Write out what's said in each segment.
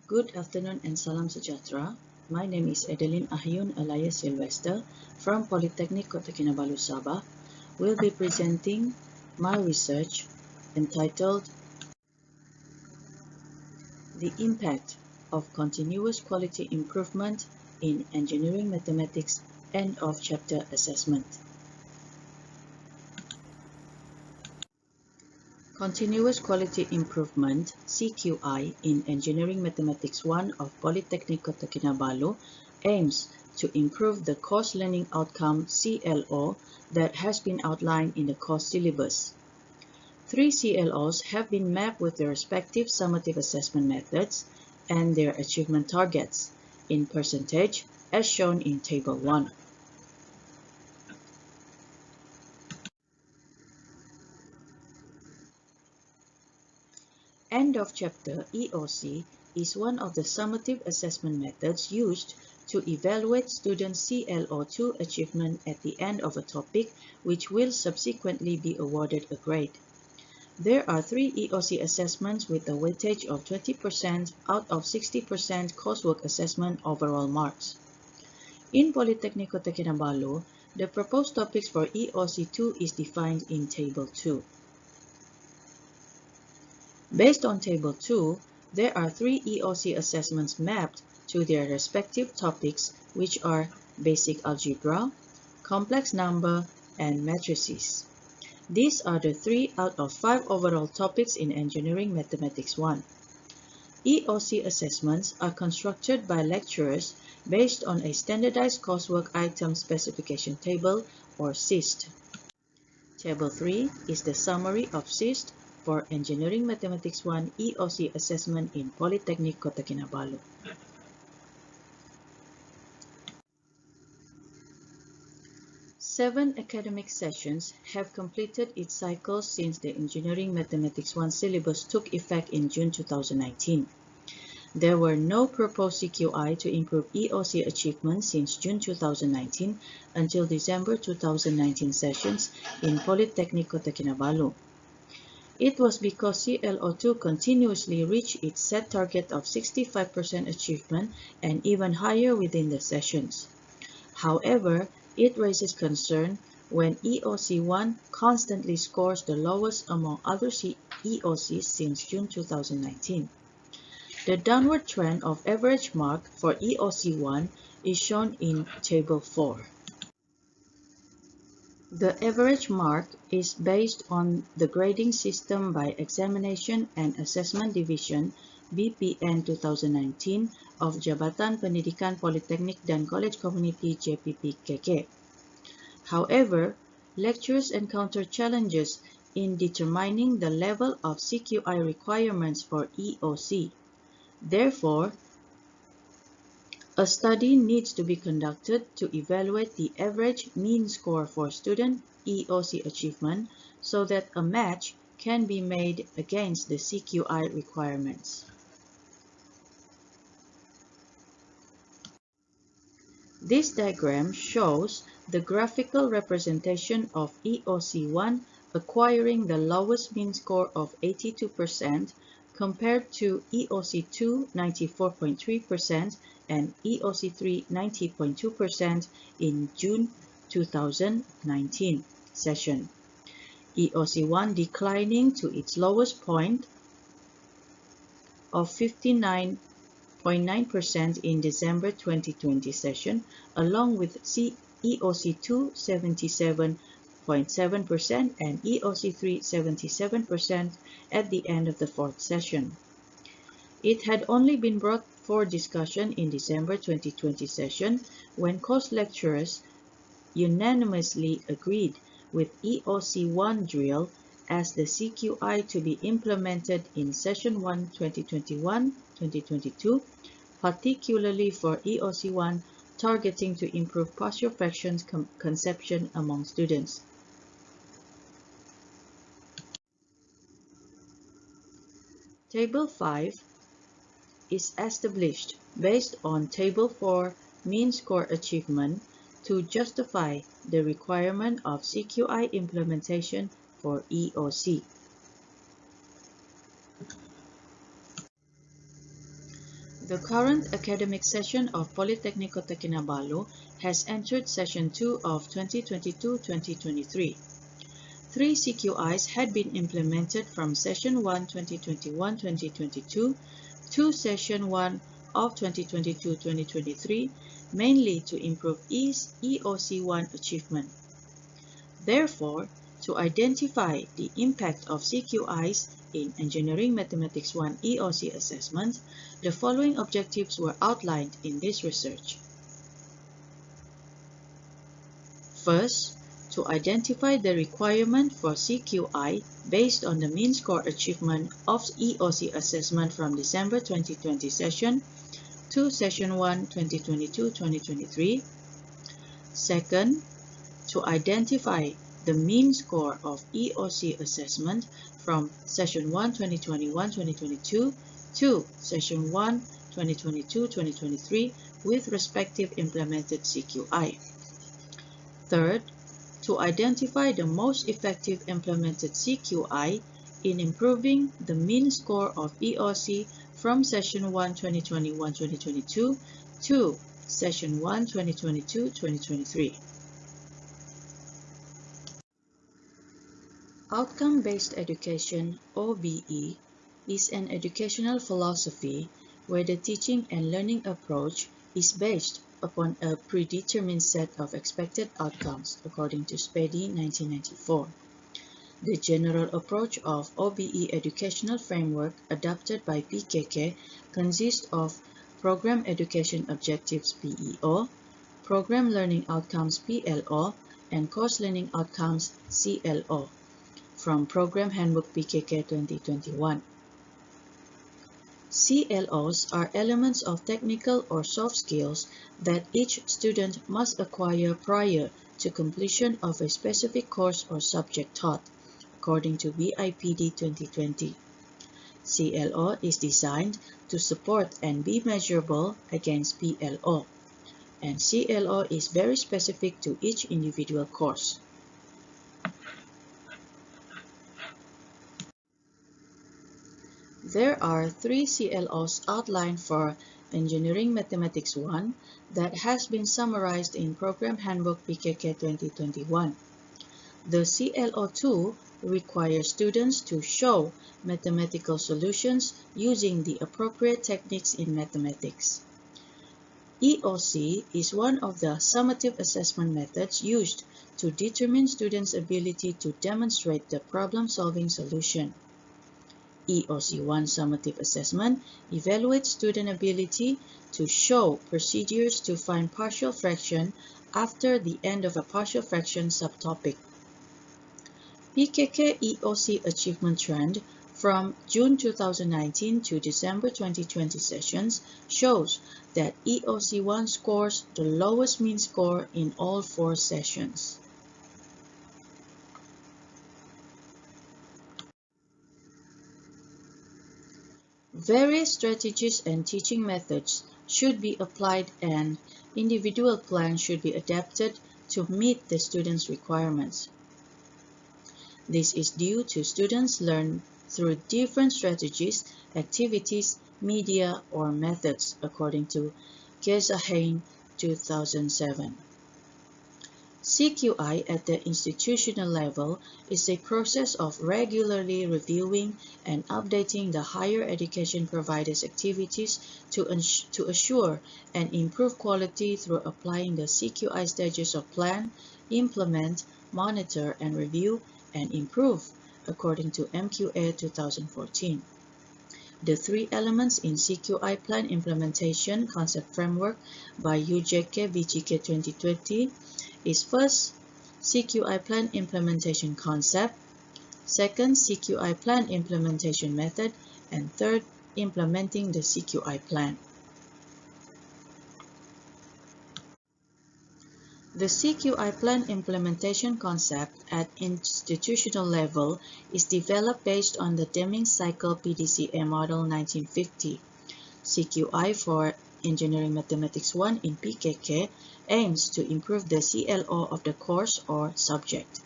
Good afternoon and salam sejahtera. My name is Adelina alias Sylvester from Polytechnic Kota Kinabalu, Sabah. We'll be presenting my research entitled The Impact of Continuous Quality Improvement in Engineering Mathematics End of Chapter Assessment. Continuous Quality Improvement (CQI) in Engineering Mathematics 1 of Polytechnic Kota Kinabalu aims to improve the course learning outcome (CLO) that has been outlined in the course syllabus. 3 CLOs have been mapped with their respective summative assessment methods and their achievement targets in percentage as shown in Table 1. End of chapter EOC is one of the summative assessment methods used to evaluate students' CLO2 achievement at the end of a topic which will subsequently be awarded a grade. There are 3 EOC assessments with a weightage of 20% out of 60% coursework assessment overall marks. In Polytechnic Kota Kinabalu, the proposed topics for EOC2 is defined in Table 2. Based on Table 2, there are 3 EOC assessments mapped to their respective topics, which are Basic Algebra, Complex Number, and Matrices. These are the 3 out of 5 overall topics in Engineering Mathematics 1. EOC assessments are constructed by lecturers based on a Standardized Coursework Item Specification Table, or SIST. Table 3 is the summary of SIST for Engineering Mathematics 1 EOC assessment in Polytechnic Kota Kinabalu. Seven academic sessions have completed its cycle since the Engineering Mathematics 1 syllabus took effect in June 2019. There were no proposed CQI to improve EOC achievement since June 2019 until December 2019 sessions in Polytechnic Kota Kinabalu. It was because CLO2 continuously reached its set target of 65% achievement and even higher within the sessions. However, it raises concern when EOC1 constantly scores the lowest among other EOCs since June 2019. The downward trend of average mark for EOC1 is shown in Table 4. The average mark is based on the grading system by Examination and Assessment Division (BPN 2019) of Jabatan Pendidikan Politeknik dan College Community JPPKK. However, lecturers encounter challenges in determining the level of CQI requirements for EOC. Therefore, a study needs to be conducted to evaluate the average mean score for student EOC achievement so that a match can be made against the CQI requirements. This diagram shows the graphical representation of EOC1 acquiring the lowest mean score of 82% compared to EOC2 94.3% and EOC3 90.2% in June 2019 session. EOC1 declining to its lowest point of 59.9% in December 2020 session, along with EOC2 77.7% and EOC3 77% at the end of the 4th session. It had only been brought for discussion in December 2020 session when course lecturers unanimously agreed with EOC1 drill as the CQI to be implemented in Session 1 2021-2022, particularly for EOC1 targeting to improve partial fractions conception among students. Table 5 is established based on Table 4 mean score achievement to justify the requirement of CQI implementation for EOC. The current academic session of Politekniko Kinabalu has entered session 2 of 2022-2023. 3 CQIs had been implemented from session 1 2021-2022 to session 1 of 2022-2023, mainly to improve EOC1 achievement. Therefore, to identify the impact of CQIs in Engineering Mathematics 1 EOC assessment, the following objectives were outlined in this research. First, to identify the requirement for CQI based on the mean score achievement of EOC assessment from December 2020 session to session 1 2022-2023. Second, to identify the mean score of EOC assessment from session 1 2021-2022 to session 1 2022-2023 with respective implemented CQI. Third, to identify the most effective implemented CQI in improving the mean score of EOC from session 1 2021-2022 to session 1 2022-2023. Outcome-based education, OBE, is an educational philosophy where the teaching and learning approach is based upon a predetermined set of expected outcomes, according to Spady, 1994. The general approach of OBE educational framework adopted by PKK consists of Program Education Objectives PEO, Program Learning Outcomes PLO, and Course Learning Outcomes CLO, from Program Handbook PKK 2021. CLOs are elements of technical or soft skills that each student must acquire prior to completion of a specific course or subject taught, according to BIPD 2020. CLO is designed to support and be measurable against PLO, and CLO is very specific to each individual course. There are 3 CLOs outlined for Engineering Mathematics 1 that has been summarized in Program Handbook PKK 2021. The CLO2 requires students to show mathematical solutions using the appropriate techniques in mathematics. EOC is one of the summative assessment methods used to determine students' ability to demonstrate the problem-solving solution. EOC1 summative assessment evaluates student ability to show procedures to find partial fraction after the end of a partial fraction subtopic. PKK EOC achievement trend from June 2019 to December 2020 sessions shows that EOC1 scores the lowest mean score in all 4 sessions. Various strategies and teaching methods should be applied and individual plans should be adapted to meet the students' requirements. This is due to students learn through different strategies, activities, media, or methods, according to Gezahein 2007. CQI at the institutional level is a process of regularly reviewing and updating the higher education providers' activities to assure and improve quality through applying the CQI stages of plan, implement, monitor, and review, and improve, according to MQA 2014. The 3 elements in CQI plan implementation concept framework by UJK BGK 2020 is first, CQI plan implementation concept, second, CQI plan implementation method, and third, implementing the CQI plan. The CQI plan implementation concept at institutional level is developed based on the Deming Cycle PDCA Model 1950. CQI for Engineering Mathematics 1 in PKK aims to improve the CLO of the course or subject.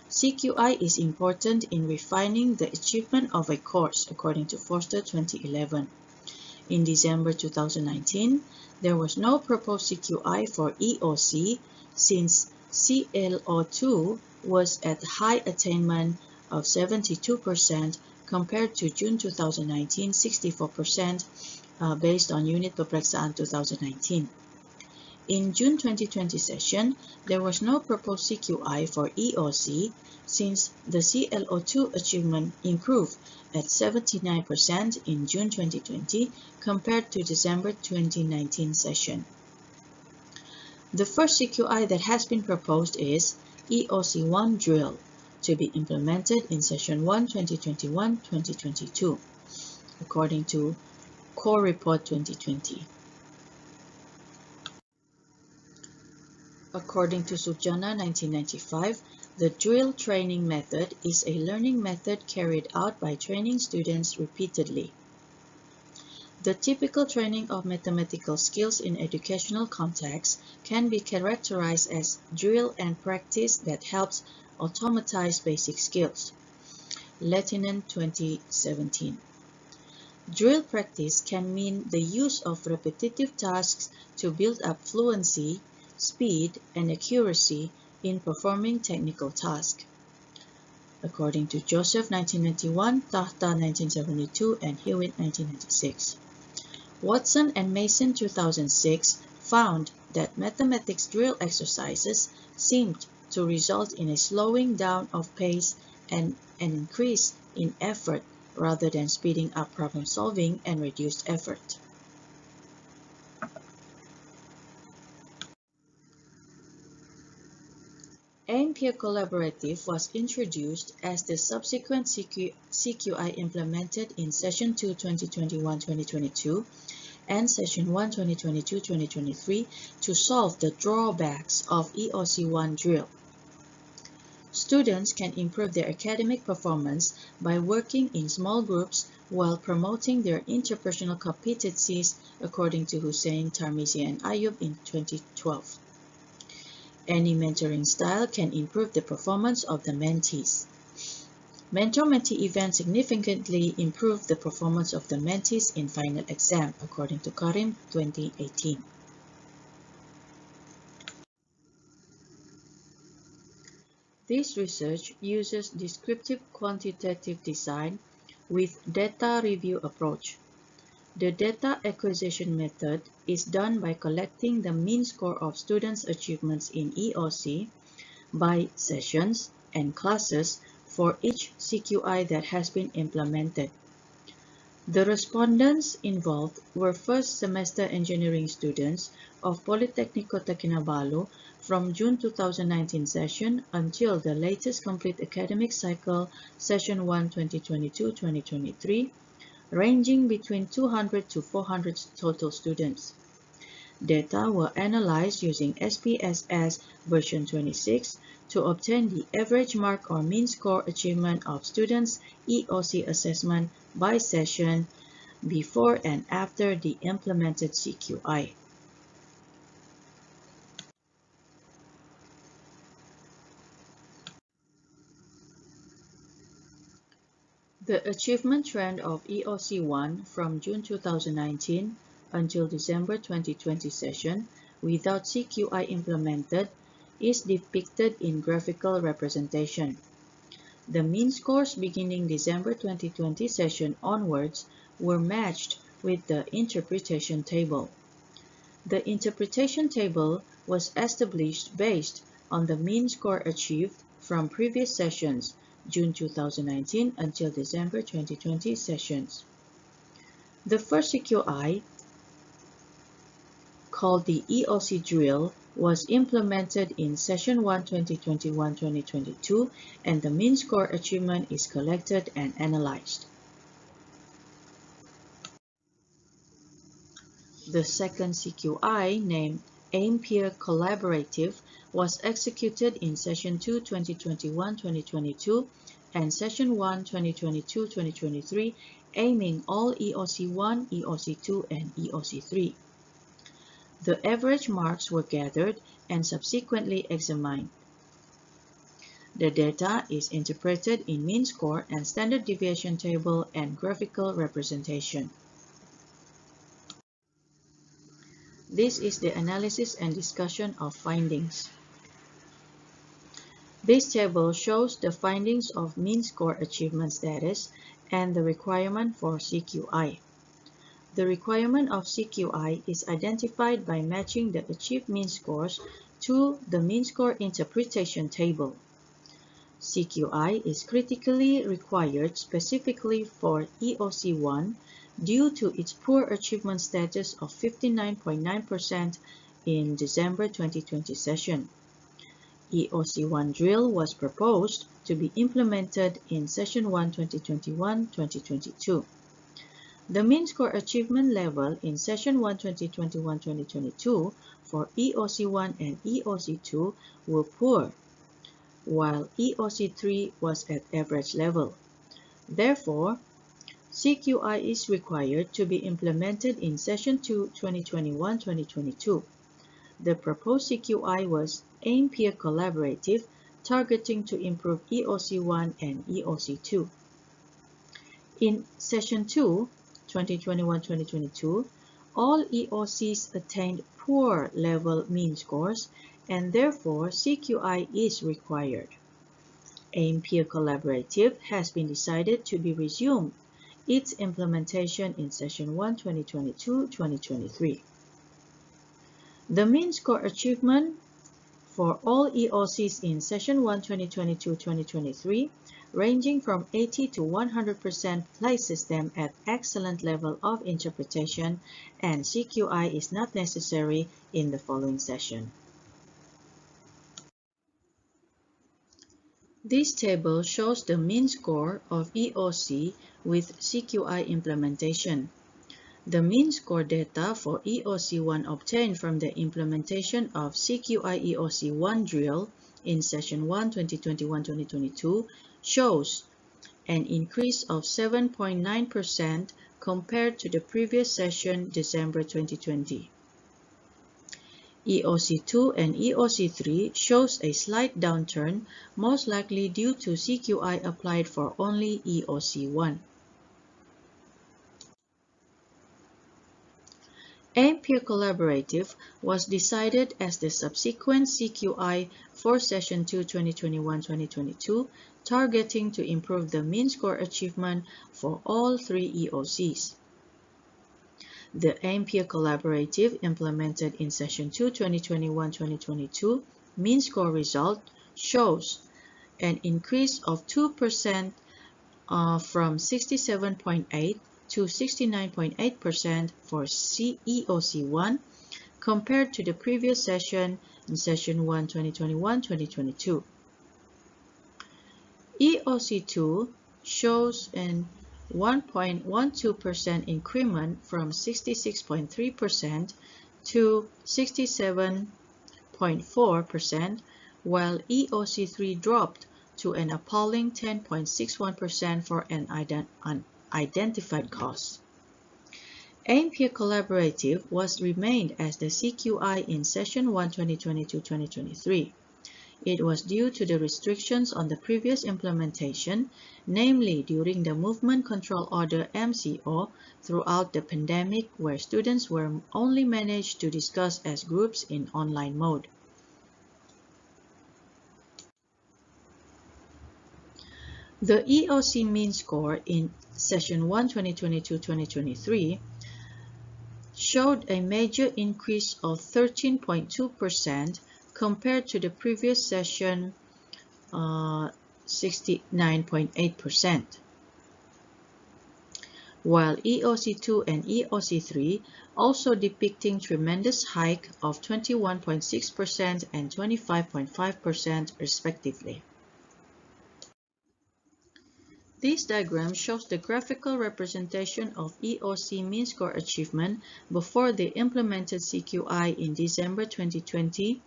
CQI is important in refining the achievement of a course, according to Forster 2011. In December 2019, there was no proposed CQI for EOC since ClO2 was at high attainment of 72% compared to June 2019 64% based on unit peperiksaan 2019. In June 2020 session, there was no proposed CQI for EOC since the ClO2 achievement improved at 79% in June 2020 compared to December 2019 session. The first CQI that has been proposed is EOC1 drill to be implemented in session 1 2021-2022 according to Core Report 2020. According to Sujana 1995, the drill training method is a learning method carried out by training students repeatedly. The typical training of mathematical skills in educational contexts can be characterized as drill and practice that helps automatize basic skills. Latinum 2017. Drill practice can mean the use of repetitive tasks to build up fluency, speed, and accuracy in performing technical tasks. According to Joseph 1991, Tahta 1972, and Hewitt 1996. Watson and Mason 2006 found that mathematics drill exercises seemed to result in a slowing down of pace and an increase in effort rather than speeding up problem solving and reduced effort. AIM-Peer Collaborative was introduced as the subsequent CQI implemented in Session 2 2021-2022 and Session 1 2022-2023 to solve the drawbacks of EOC1 drill. Students can improve their academic performance by working in small groups while promoting their interpersonal competencies according to Hussein, Tarmizi, and Ayub in 2012. Any mentoring style can improve the performance of the mentees. Mentor-mentee events significantly improve the performance of the mentees in final exam, according to Karim 2018. This research uses descriptive quantitative design with data review approach. The data acquisition method is done by collecting the mean score of students' achievements in EOC by sessions and classes for each CQI that has been implemented. The respondents involved were first semester engineering students of Politecnico Kinabalu from June 2019 session until the latest complete academic cycle, Session 1 2022-2023, ranging between 200 to 400 total students. Data were analyzed using SPSS version 26 to obtain the average mark or mean score achievement of students' EOC assessment by session before and after the implemented CQI. The achievement trend of EOC1 from June 2019 until December 2020 session without CQI implemented is depicted in graphical representation. The mean scores beginning December 2020 session onwards were matched with the interpretation table. The interpretation table was established based on the mean score achieved from previous sessions, June 2019 until December 2020 sessions. The first CQI, called the EOC drill, was implemented in Session 1 2021-2022 and the mean score achievement is collected and analyzed. The second CQI, named AIM-Peer Collaborative, was executed in Session 2 2021-2022 and Session 1 2022-2023, aiming all EOC1, EOC2, and EOC3. The average marks were gathered and subsequently examined. The data is interpreted in mean score and standard deviation table and graphical representation. This is the analysis and discussion of findings. This table shows the findings of mean score achievement status and the requirement for CQI. The requirement of CQI is identified by matching the achieved mean scores to the mean score interpretation table. CQI is critically required specifically for EOC1 due to its poor achievement status of 59.9% in December 2020 session. EOC1 drill was proposed to be implemented in Session 1 2021-2022. The mean score achievement level in Session 1 2021-2022 for EOC1 and EOC2 were poor, while EOC3 was at average level. Therefore, CQI is required to be implemented in Session 2 2021-2022. The proposed CQI was AIM Peer Collaborative, targeting to improve EOC1 and EOC2. In Session 2 2021-2022, all EOCs attained poor level mean scores, and therefore CQI is required. AIM Peer Collaborative has been decided to be resumed its implementation in Session 1 2022-2023. The mean score achievement for all EOCs in Session 1 2022-2023, ranging from 80 to 100%, places them at excellent level of interpretation, and CQI is not necessary in the following session. This table shows the mean score of EOC with CQI implementation. The mean score data for EOC1 obtained from the implementation of CQI EOC1 drill in Session 1 2021-2022 shows an increase of 7.9% compared to the previous session, December 2020. EOC2 and EOC3 shows a slight downturn, most likely due to CQI applied for only EOC1. AIM Peer Collaborative was decided as the subsequent CQI for Session 2 2021-2022, targeting to improve the mean score achievement for all three EOCs. The AIM Peer Collaborative implemented in Session 2 2021-2022 mean score result shows an increase of 2% from 67.8 to 69.8% for EOC1 compared to the previous session in Session 1 2021-2022. EOC2 shows an 1.12% increment from 66.3% to 67.4%, while EOC3 dropped to an appalling 10.61% for an unidentified cause. AIM Peer Collaborative was remained as the CQI in Session 1 2022-2023. It was due to the restrictions on the previous implementation, namely during the Movement Control Order MCO throughout the pandemic, where students were only managed to discuss as groups in online mode. The EOC mean score in Session 1 2022-2023 showed a major increase of 13.2% compared to the previous session, 69.8%, while EOC2 and EOC3 also depicting tremendous hike of 21.6% and 25.5% respectively. This diagram shows the graphical representation of EOC mean score achievement before the implemented CQI in December 2020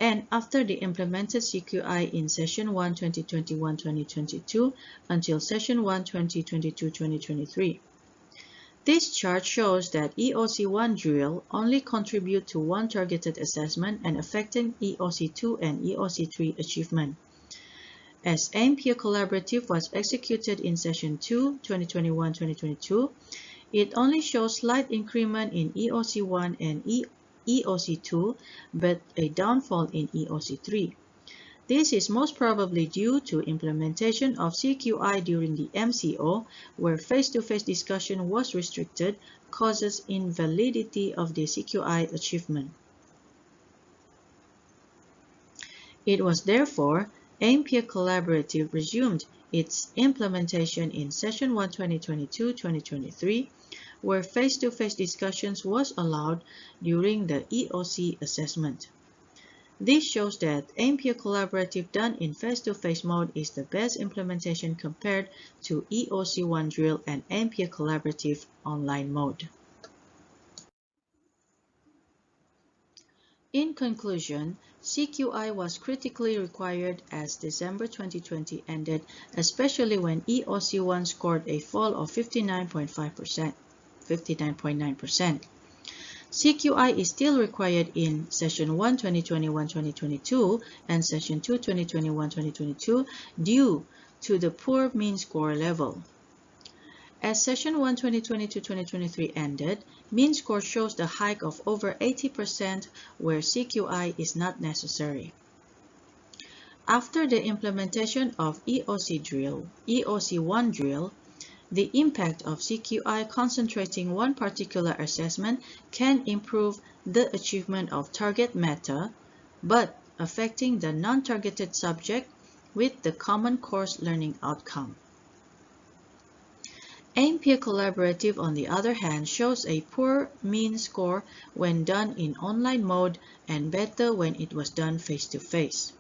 and after the implemented CQI in Session 1 2021-2022 until Session 1 2022-2023. This chart shows that EOC1 drill only contribute to one targeted assessment and affecting EOC2 and EOC3 achievement. As AIM Peer Collaborative was executed in Session 2 2021-2022, it only shows slight increment in EOC1 and EOC2 but a downfall in EOC3. This is most probably due to implementation of CQI during the MCO, where face-to-face discussion was restricted, causes invalidity of the CQI achievement. It was therefore AIM-Peer Collaborative resumed its implementation in Session 1 2022-2023, where face-to-face discussions was allowed during the EOC assessment. This shows that AIM-Peer Collaborative done in face-to-face mode is the best implementation compared to EOC1 drill and AIM-Peer Collaborative online mode. In conclusion, CQI was critically required as December 2020 ended, especially when EOC1 scored a fall of 59.9%. CQI is still required in Session 1 2021-2022 and Session 2 2021-2022 due to the poor mean score level. As Session 1 2022-2023 ended, mean score shows the hike of over 80% where CQI is not necessary. After the implementation of EOC1 drill, the impact of CQI concentrating one particular assessment can improve the achievement of target matter, but affecting the non-targeted subject with the common course learning outcome. AIM-Peer Collaborative, on the other hand, shows a poor mean score when done in online mode and better when it was done face-to-face.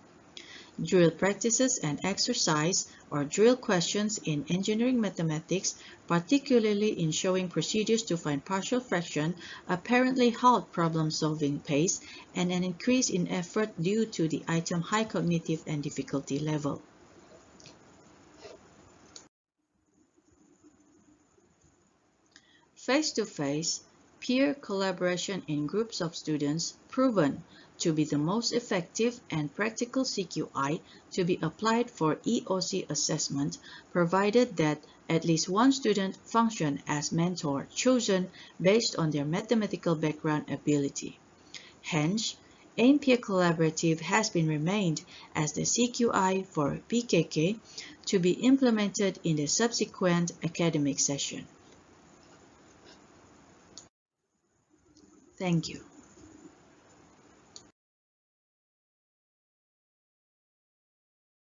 Drill practices and exercise or drill questions in engineering mathematics, particularly in showing procedures to find partial fraction, apparently halt problem-solving pace and an increase in effort due to the item high cognitive and difficulty level. Face-to-face, peer collaboration in groups of students proven to be the most effective and practical CQI to be applied for EOC assessment, provided that at least one student function as mentor chosen based on their mathematical background ability. Hence, AIM-Peer Collaborative has been remained as the CQI for PKK to be implemented in the subsequent academic session. Thank you.